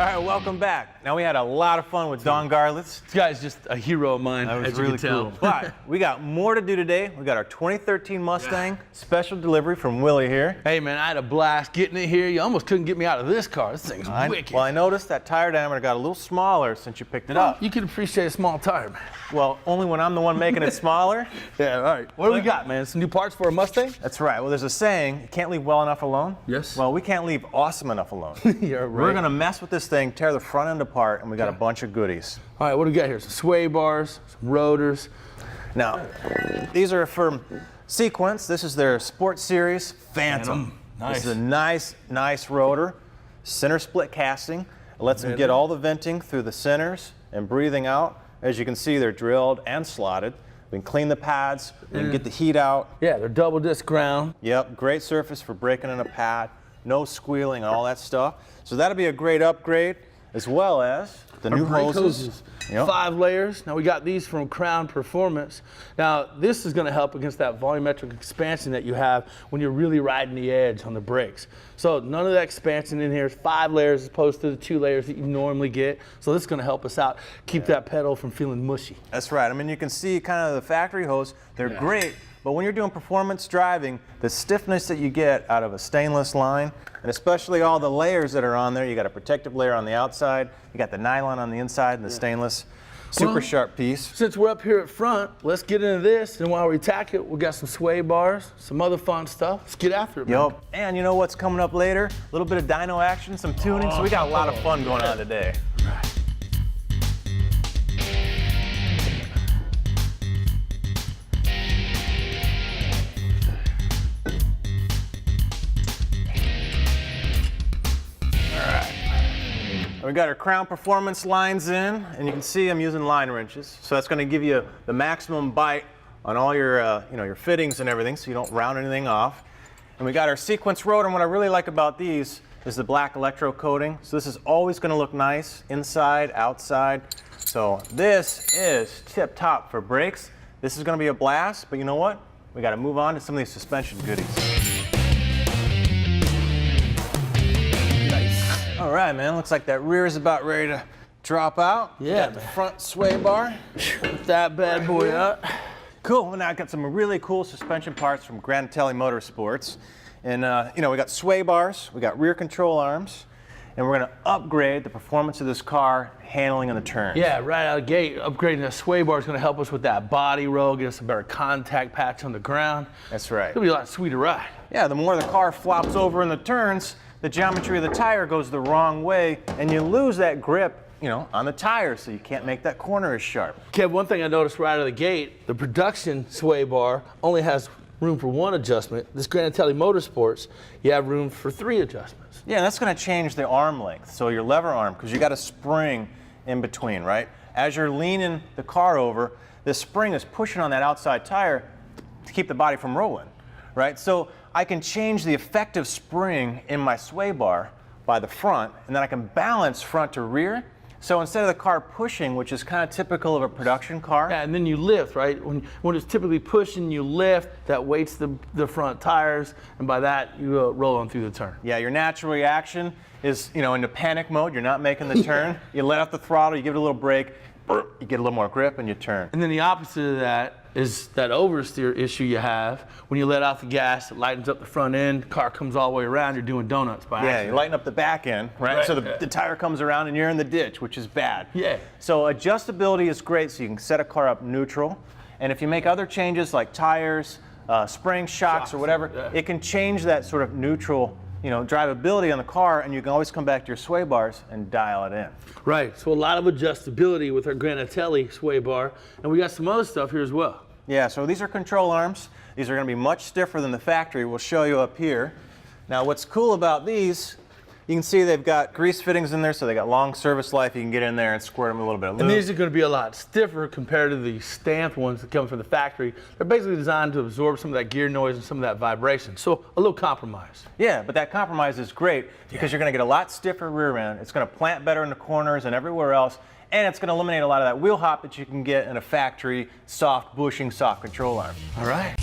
All right, welcome back. Now we had a lot of fun with Don Garlitz. This guy's just a hero of mine, That was as really you can tell. cool. But we got more to do today. We got our 2013 Mustang, special delivery from Willie here. Hey man, I had a blast getting it here. You almost couldn't get me out of this car. This thing's wicked. Well, I noticed that tire diameter got a little smaller since you picked it up. You can appreciate a small tire, man. Well, only when I'm the one making it smaller. Yeah, all right. What do we got, man? Some new parts for a Mustang? That's right. Well, there's a saying, you can't leave well enough alone. Yes. Well, we can't leave awesome enough alone. You're right. We're going to mess with this thing, tear the front end apart, and we got a bunch of goodies. All right, what do we got here? Some sway bars, some rotors. Now, these are from Sequence. This is their Sports Series Phantom. Nice. This is a nice rotor, center split casting. It lets them get all the venting through the centers and breathing out. As you can see, they're drilled and slotted. We can clean the pads, we can get the heat out. Yeah, they're double disc ground. Yep, great surface for breaking in a pad, no squealing and all that stuff. So that'll be a great upgrade, as well as the new hoses. Yep. 5 layers. Now we got these from Crown Performance. Now this is going to help against that volumetric expansion that you have when you're really riding the edge on the brakes. So none of that expansion in here. 5 layers as opposed to the 2 layers that you normally get. So this is going to help us out, keep that pedal from feeling mushy. That's right. I mean, you can see kind of the factory hose. They're great, but when you're doing performance driving, the stiffness that you get out of a stainless line, and especially all the layers that are on there, you got a protective layer on the outside, you got the nylon on the inside and the stainless. Super sharp piece. Since we're up here at front, let's get into this. And while we tack it, we got some sway bars, some other fun stuff. Let's get after it, man. Yep. And you know what's coming up later? A little bit of dyno action, some tuning. So we got a lot of fun going on today. We got our Crown Performance lines in, and you can see I'm using line wrenches. So that's going to give you the maximum bite on all your, your fittings and everything, so you don't round anything off. And we got our Sequence rotor, and what I really like about these is the black electro coating. So this is always going to look nice, inside, outside. So this is tip top for brakes. This is going to be a blast, but you know what? We got to move on to some of these suspension goodies. All right, man, looks like that rear is about ready to drop out. Yeah, got the front sway bar. Lift that bad boy up. Cool, well, now I got some really cool suspension parts from Granatelli Motorsports. And, we got sway bars, we got rear control arms, and we're gonna upgrade the performance of this car handling in the turns. Yeah, right out of the gate, upgrading the sway bar is gonna help us with that body roll, get us a better contact patch on the ground. That's right. It'll be a lot sweeter ride. Yeah, the more the car flops over in the turns, the geometry of the tire goes the wrong way, and you lose that grip, on the tire, so you can't make that corner as sharp. Kev, one thing I noticed right out of the gate, the production sway bar only has room for 1 adjustment. This Granatelli Motorsports, you have room for 3 adjustments. Yeah, that's going to change the arm length, so your lever arm, because you got a spring in between, right? As you're leaning the car over, this spring is pushing on that outside tire to keep the body from rolling, right? So I can change the effective spring in my sway bar by the front, and then I can balance front to rear. So instead of the car pushing, which is kind of typical of a production car. Yeah, and then you lift, right? When it's typically pushing, you lift, that weights the front tires, and by that, you roll on through the turn. Yeah, your natural reaction is, into panic mode. You're not making the turn. You let off the throttle, you give it a little brake, you get a little more grip, and you turn. And then the opposite of that is that oversteer issue you have. When you let off the gas, it lightens up the front end, car comes all the way around, you're doing donuts by accident. Yeah, you lighten up the back end, right? So the tire comes around and you're in the ditch, which is bad. Yeah. So adjustability is great, so you can set a car up neutral. And if you make other changes like tires, springs, shocks, or whatever, it can change that sort of neutral drivability on the car, and you can always come back to your sway bars and dial it in. Right, so a lot of adjustability with our Granatelli sway bar, and we got some other stuff here as well. Yeah, so these are control arms. These are going to be much stiffer than the factory. We'll show you up here. Now, what's cool about these, you can see they've got grease fittings in there, so they got long service life. You can get in there and squirt them a little bit of lube. And these are going to be a lot stiffer compared to the stamped ones that come from the factory. They're basically designed to absorb some of that gear noise and some of that vibration. So a little compromise. Yeah, but that compromise is great because you're going to get a lot stiffer rear end. It's going to plant better in the corners and everywhere else. And it's going to eliminate a lot of that wheel hop that you can get in a factory soft bushing, soft control arm. All right.